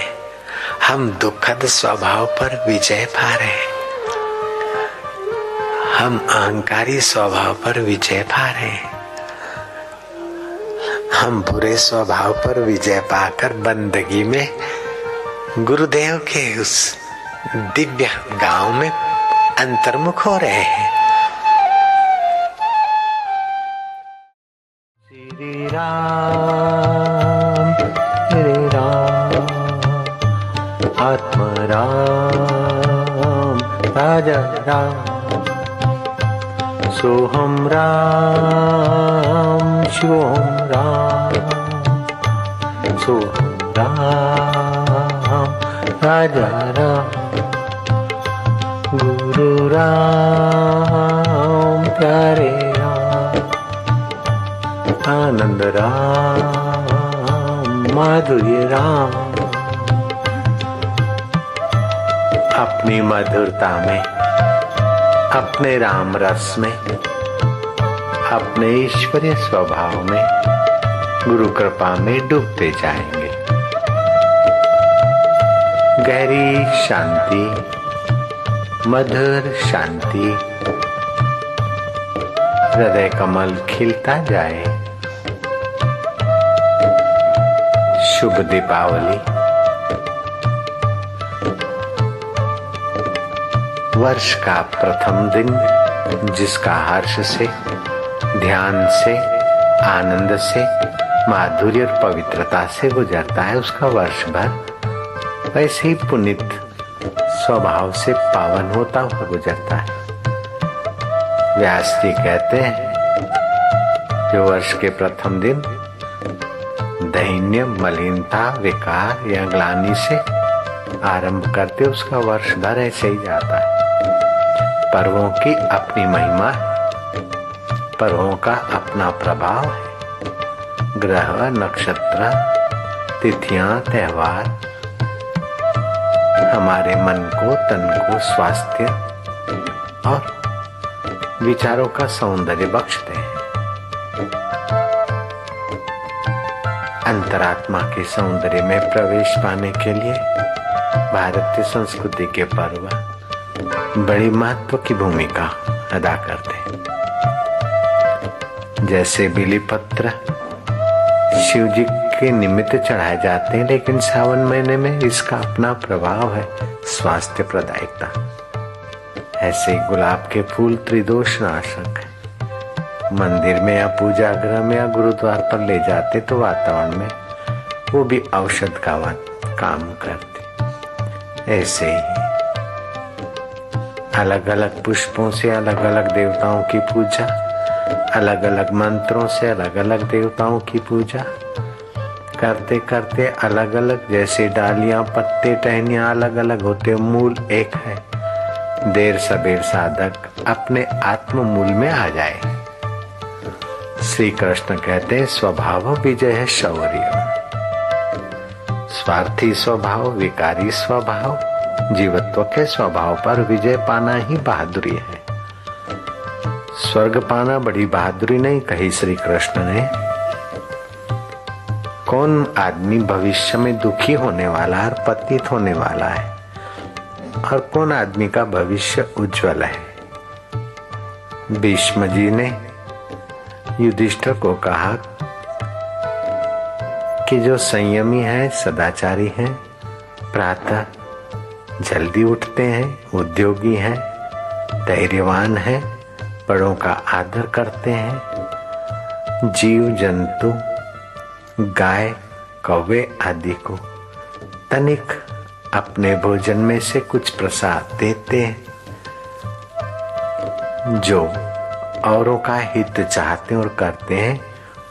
हम दुखद स्वभाव पर विजय पा रहे, हम अहंकारी स्वभाव पर विजय पा रहे, हम बुरे स्वभाव पर विजय पाकर बंदगी में गुरुदेव के उस दिव्य गांव में अंतर्मुख हो रहे हैं. श्री राम आत्मा राम राजा राम सोहम राम शिवोम राम सोहम राम राजा राम गुरु राम प्यारे राम आनंद राम माधुर्य राम. अपनी मधुरता में, अपने राम रस में, अपने ईश्वरीय स्वभाव में, गुरु कृपा में डूबते जाएंगे. गहरी शांति, मधुर शांति, हृदय कमल खिलता जाए. शुभ दीपावली. वर्ष का प्रथम दिन जिसका हर्ष से, ध्यान से, आनंद से, माधुर्य और पवित्रता से गुजरता है, उसका वर्ष भर वैसे ही पुनीत स्वभाव से पावन होता हुआ गुजरता है. व्यास जी कहते हैं जो वर्ष के प्रथम दिन दैन्य, मलिनता, विकार या ग्लानि से आरंभ करते, उसका वर्ष भर ऐसे ही जाता है. पर्वों की अपनी महिमा है, पर्वों का अपना प्रभाव है. ग्रह, नक्षत्र, तिथियां, त्योहार हमारे मन को, तन को स्वास्थ्य और विचारों का सौंदर्य बख्शते हैं. अंतरात्मा के सौंदर्य में प्रवेश पाने के लिए भारतीय संस्कृति के पर्व बड़ी महत्व की भूमिका अदा करते हैं. जैसे बिलीपत्र शिव जी के निमित्त चढ़ाए जाते हैं, लेकिन सावन महीने में इसका अपना प्रभाव है, स्वास्थ्य प्रदायकता. ऐसे गुलाब के फूल त्रिदोष नाशक है. मंदिर में या पूजा गृह में या गुरुद्वार पर ले जाते तो वातावरण में वो भी औषध का काम करते. ऐसे ही अलग अलग पुष्पों से अलग अलग देवताओं की पूजा, अलग अलग मंत्रों से अलग अलग देवताओं की पूजा करते करते अलग अलग, जैसे डालियां, पत्ते, टहनियां अलग अलग होते, मूल एक है. देर सबेर साधक अपने आत्म मूल में आ जाए. श्री कृष्ण कहते हैं स्वभाव विजय है शौर्य. स्वार्थी स्वभाव, विकारी स्वभाव, जीवत्व के स्वभाव पर विजय पाना ही बहादुरी है. स्वर्ग पाना बड़ी बहादुरी नहीं कही श्री कृष्ण ने. कौन आदमी भविष्य में दुखी होने वाला और पतित होने वाला है, और कौन आदमी का भविष्य उज्जवल है. भीष्म जी ने युधिष्ठिर को कहा कि जो संयमी है, सदाचारी है, प्रातः जल्दी उठते हैं, उद्योगी हैं, धैर्यवान हैं, बड़ों का आदर करते हैं, जीव जंतु गाय कौवे आदि को तनिक अपने भोजन में से कुछ प्रसाद देते हैं, जो औरों का हित चाहते और करते हैं,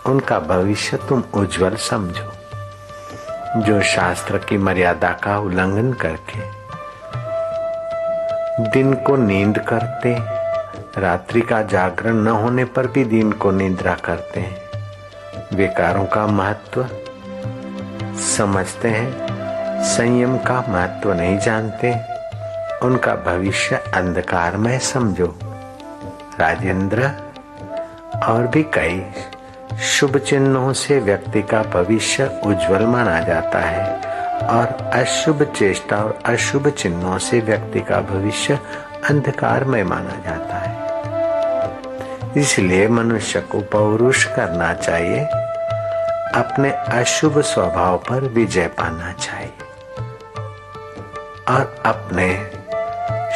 उनका भविष्य तुम उज्जवल समझो। जो शास्त्र की मर्यादा का उल्लंघन करके दिन को नींद करते, रात्रि का जागरण न होने पर भी दिन को निद्रा करते हैं, विकारों का महत्व समझते हैं, संयम का महत्व नहीं जानते, उनका भविष्य अंधकारमय समझो। राजेंद्र, और भी कई शुभ चिन्हों से व्यक्ति का भविष्य उज्जवल माना जाता है और अशुभ चेष्टा और अशुभ चिन्हों से व्यक्ति का भविष्य अंधकारमय माना जाता है। इसलिए मनुष्य को पौरुष करना चाहिए, अपने अशुभ स्वभाव पर विजय पाना चाहिए और अपने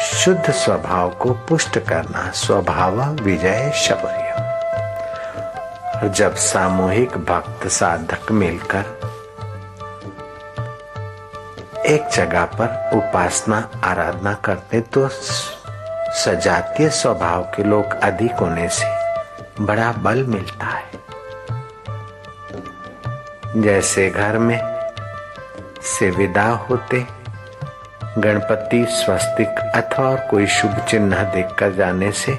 शुद्ध स्वभाव को पुष्ट करना। स्वभाव विजय शबर्य। और जब सामूहिक भक्त साधक मिलकर एक जगह पर उपासना आराधना करते तो सजातीय स्वभाव के लोग अधिक होने से बड़ा बल मिलता है। जैसे घर में से विदा होते गणपति, स्वस्तिक अथवा और कोई शुभ चिन्ह देखकर जाने से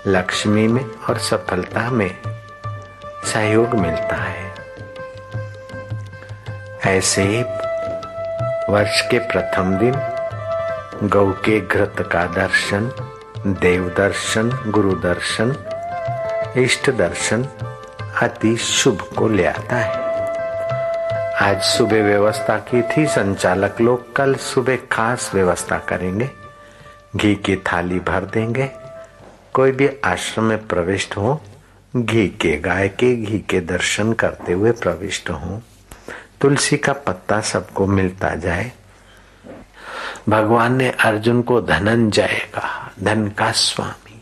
लक्ष्मी में और सफलता में सहयोग मिलता है। ऐसे ही वर्ष के प्रथम दिन गौ के घृत का दर्शन, देव दर्शन, गुरु दर्शन, इष्ट दर्शन अति शुभ को ले आता है। आज सुबह व्यवस्था की थी, संचालक लोग कल सुबह खास व्यवस्था करेंगे, घी की थाली भर देंगे। कोई भी आश्रम में प्रविष्ट हो, घी के, गाय के घी के दर्शन करते हुए प्रविष्ट हो। तुलसी का पत्ता सबको मिलता जाए। भगवान ने अर्जुन को धनंजय कहा, धन का स्वामी,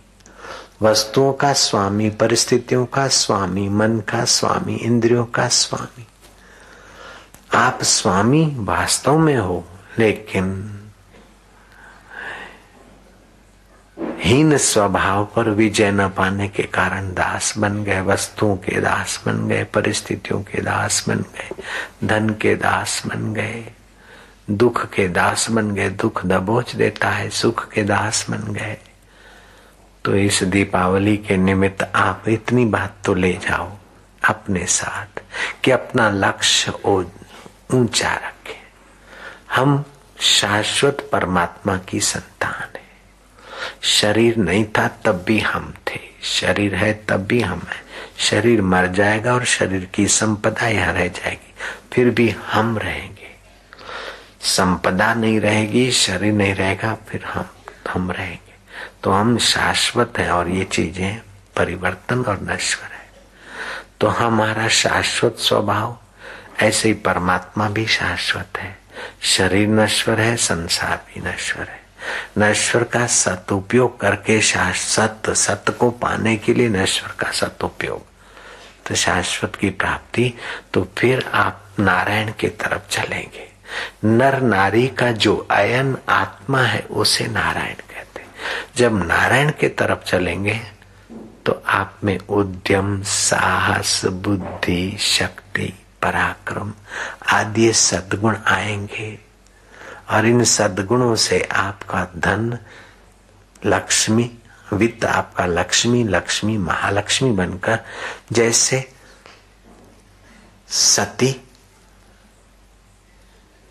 वस्तुओं का स्वामी, परिस्थितियों का स्वामी, मन का स्वामी, इंद्रियों का स्वामी। आप स्वामी वास्तव में हो, लेकिन हीन स्वभाव पर विजय न पाने के कारण दास बन गए, वस्तुओं के दास बन गए, परिस्थितियों के दास बन गए, धन के दास बन गए, दुख के दास बन गए, दुख दबोच देता है, सुख के दास बन गए। तो इस दीपावली के निमित्त आप इतनी बात तो ले जाओ अपने साथ कि अपना लक्ष्य ऊंचा रखें। हम शाश्वत परमात्मा की संतान है। शरीर नहीं था तब भी हम थे, शरीर है तब भी हम हैं। शरीर मर जाएगा और शरीर की संपदा यहाँ रह जाएगी, फिर भी हम रहेंगे। संपदा नहीं रहेगी, शरीर नहीं रहेगा, फिर हम रहेंगे। तो हम शाश्वत हैं और ये चीजें परिवर्तन और नश्वर है। तो हमारा शाश्वत स्वभाव, ऐसे ही परमात्मा भी शाश्वत है। शरीर नश्वर है, संसार भी नश्वर है। नश्वर का सदुपयोग करके सत्य को पाने के लिए नश्वर का सदुपयोग, तो शाश्वत की प्राप्ति। तो फिर आप नारायण की तरफ चलेंगे। नर नारी का जो अयन आत्मा है उसे नारायण कहते हैं। जब नारायण की तरफ चलेंगे तो आप में उद्यम, साहस, बुद्धि, शक्ति, पराक्रम आदि सद्गुण आएंगे और इन सद्गुणों से आपका धन, लक्ष्मी, वित्त आपका लक्ष्मी, लक्ष्मी महालक्ष्मी बनकर, जैसे सती,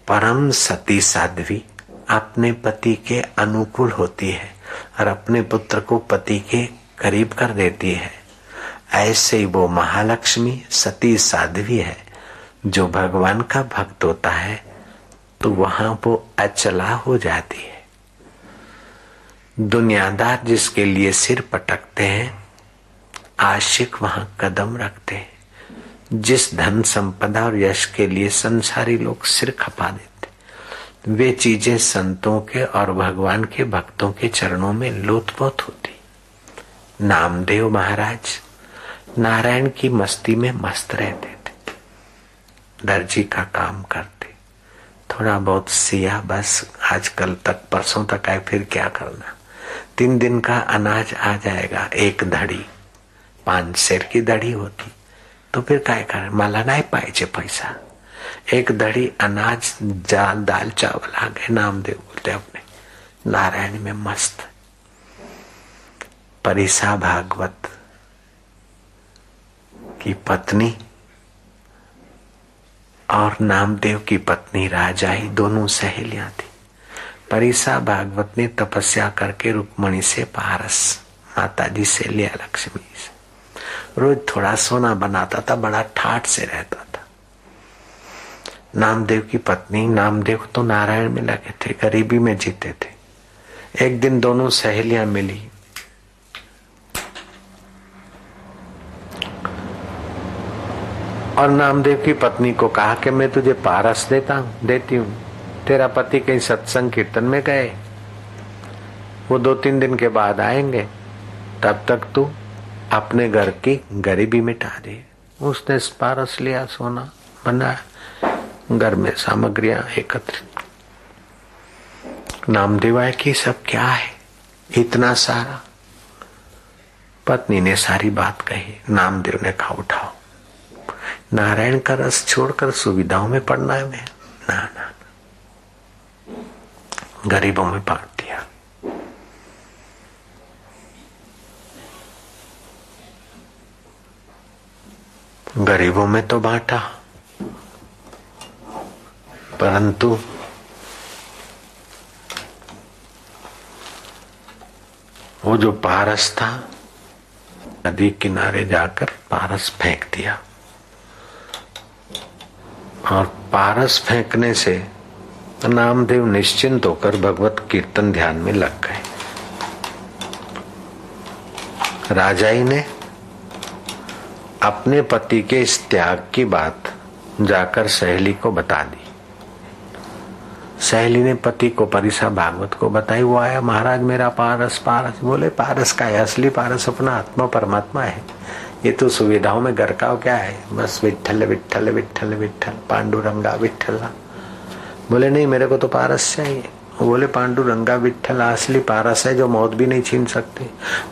परम सती साध्वी अपने पति के अनुकूल होती है और अपने पुत्र को पति के करीब कर देती है, ऐसे ही वो महालक्ष्मी सती साध्वी है। जो भगवान का भक्त होता है तो वहां वो अचला हो जाती है। दुनियादार जिसके लिए सिर पटकते हैं, आशिक वहां कदम रखते हैं। जिस धन संपदा और यश के लिए संसारी लोग सिर खपा देते, वे चीजें संतों के और भगवान के भक्तों के चरणों में लोथपोथ होती। नामदेव महाराज नारायण की मस्ती में मस्त रहते थे, दर्जी का काम करते, थोड़ा बहुत सिया बस, आजकल तक परसों तक आए, फिर क्या करना। 3 दिन का अनाज आ जाएगा, एक धड़ी, 5 सेर की धड़ी होती, तो फिर काय कर, मला नाही पाहिजे पैसा, एक धड़ी अनाज दाल चावल आ गए। नामदेव बोलते अपने नारायण में मस्त। परिसा भागवत की पत्नी और नामदेव की पत्नी राजाई दोनों सहेलियां थी। परिसा भागवत ने तपस्या करके रुक्मणी से पारस माता जी से लिया, लक्ष्मी से रोज थोड़ा सोना बनाता था, बड़ा ठाठ से रहता था। नामदेव की पत्नी, नामदेव तो नारायण में लगे थे, गरीबी में जीते थे। एक दिन दोनों सहेलियां मिली, और नामदेव की पत्नी को कहा कि मैं तुझे पारस देती हूँ, तेरा पति कहीं सत्संग कीर्तन में गए, वो 2-3 दिन के बाद आएंगे, तब तक तू अपने घर की गरीबी मिटा दे। उसने पारस लिया, सोना बनाया, घर में सामग्रियां एकत्रित। नामदेव आए कि सब क्या है इतना सारा। पत्नी ने सारी बात कही। नामदेव ने कहा उठाओ, नारायण का रस छोड़कर सुविधाओं में पड़ना है मैं, ना ना, गरीबों में बांट दिया। गरीबों में तो बांटा, परंतु वो जो पारस था, नदी किनारे जाकर पारस फेंक दिया, और पारस फेंकने से नामदेव निश्चिंत होकर भगवत कीर्तन ध्यान में लग गए। राजाई ने अपने पति के इस त्याग की बात जाकर सहेली को बता दी। सहेली ने पति को, परिसा भागवत को बताई। वो आया, महाराज मेरा पारस। पारस बोले पारस का है, असली पारस अपना आत्मा परमात्मा है, ये तो सुविधाओं में घर का क्या है, बस विठ्ठल विठ्ठल विठ्ठल विठ्ठल, पांडुरंगा विठ्ठला। बोले नहीं, मेरे को तो पारस चाहिए। बोले पांडुरंगा विठ्ठल असली पारस है, जो मौत भी नहीं छीन सकते।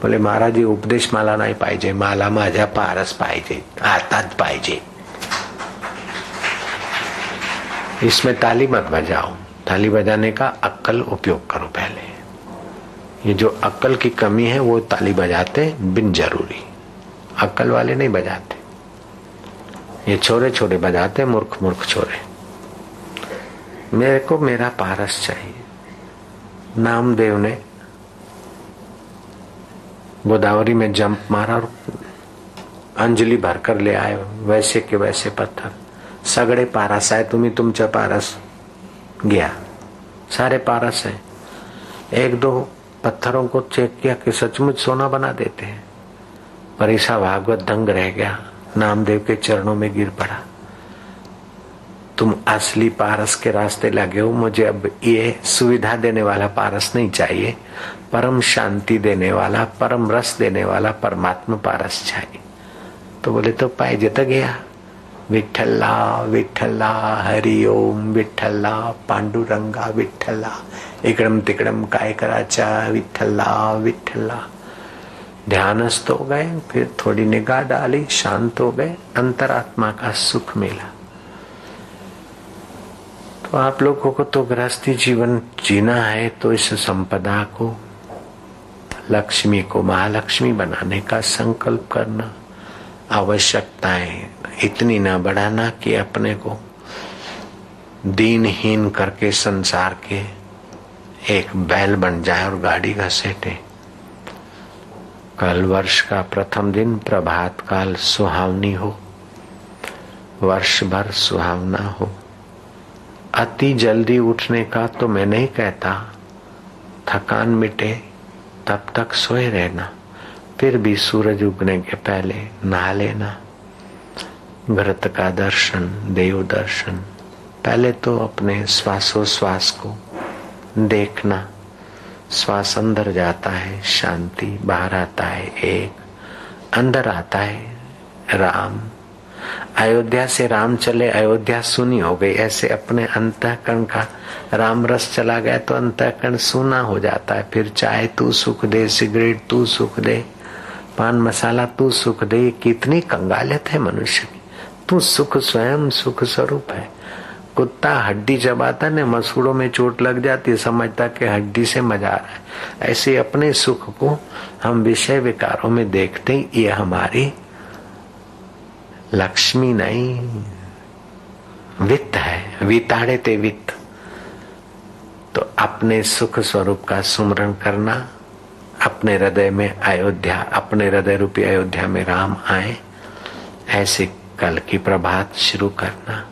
बोले महाराज जी उपदेश माला नाही पाहिजे, माला माझ्या पारस पाहिजे, आताच पाहिजे। इसमें ताली मत बजाओ, ताली बजाने का अक्कल उपयोग करो पहले। ये जो अक्कल की कमी है वो ताली बजाते बिन जरूरी, अक्कल वाले नहीं बजाते, ये छोरे छोरे बजाते, मूर्ख मूर्ख छोरे। मेरे को मेरा पारस चाहिए। नामदेव ने गोदावरी में जंप मारा और अंजलि भरकर ले आए, वैसे के वैसे पत्थर, सगळे पारस आहे, तुम्ही तुमच्या पारस गया, सारे पारस है। 1-2 पत्थरों को चेक किया कि सचमुच सोना बना देते हैं। परिसा भागवत दंग रह गया, नामदेव के चरणों में गिर पड़ा। तुम असली पारस के रास्ते लगे हो, मुझे अब ये सुविधा देने वाला पारस नहीं चाहिए, परम शांति देने वाला, परम रस देने वाला परमात्मा पारस चाहिए। तो बोले तो पाहिजे तर गया। विठ्ठला विठ्ठला हरि ओम विठ्ठला पांडुरंगा विठ्ठला, इकडम तिकडम काय कराचा, विठ्ठला विठ्ठला। ध्यानस्थ हो गए, फिर थोड़ी निगाह डाली, शांत हो गए, अंतरात्मा का सुख मिला। तो आप लोगों को तो गृहस्थी जीवन जीना है, तो इस संपदा को, लक्ष्मी को महालक्ष्मी बनाने का संकल्प करना। आवश्यकताएं इतनी ना बढ़ाना कि अपने को दीनहीन करके संसार के एक बैल बन जाए और गाड़ी घसीटे। कल वर्ष का प्रथम दिन, प्रभात काल सुहावनी हो, वर्ष भर सुहावना हो। अति जल्दी उठने का तो मैं नहीं कहता, थकान मिटे तब तक सोए रहना, फिर भी सूरज उगने के पहले नहा लेना। व्रत का दर्शन, देव दर्शन, पहले तो अपने श्वासोश्वास को देखना। श्वास अंदर जाता है शांति, बाहर आता है एक, अंदर आता है राम। अयोध्या से राम चले, अयोध्या सुनी हो गई। ऐसे अपने अंतःकरण का राम रस चला गया तो अंतःकरण सूना हो जाता है। फिर चाहे तू सुख दे, सिगरेट तू सुख दे, पान मसाला तू सुख दे, ये कितनी कंगालियत है मनुष्य की। तू सुख स्वयं सुख स्वरूप है। कुत्ता हड्डी चबाता ने, मसूड़ों में चोट लग जाती है, समझता कि हड्डी से मजा आ रहा है। ऐसे अपने सुख को हम विषय विकारों में देखते, ये हमारी लक्ष्मी नहीं, वित्त है, विताड़े ते वित्त। तो अपने सुख स्वरूप का सुमरण करना, अपने हृदय में अयोध्या, अपने हृदय रूपी अयोध्या में राम आए, ऐसे कल की प्रभात शुरू करना।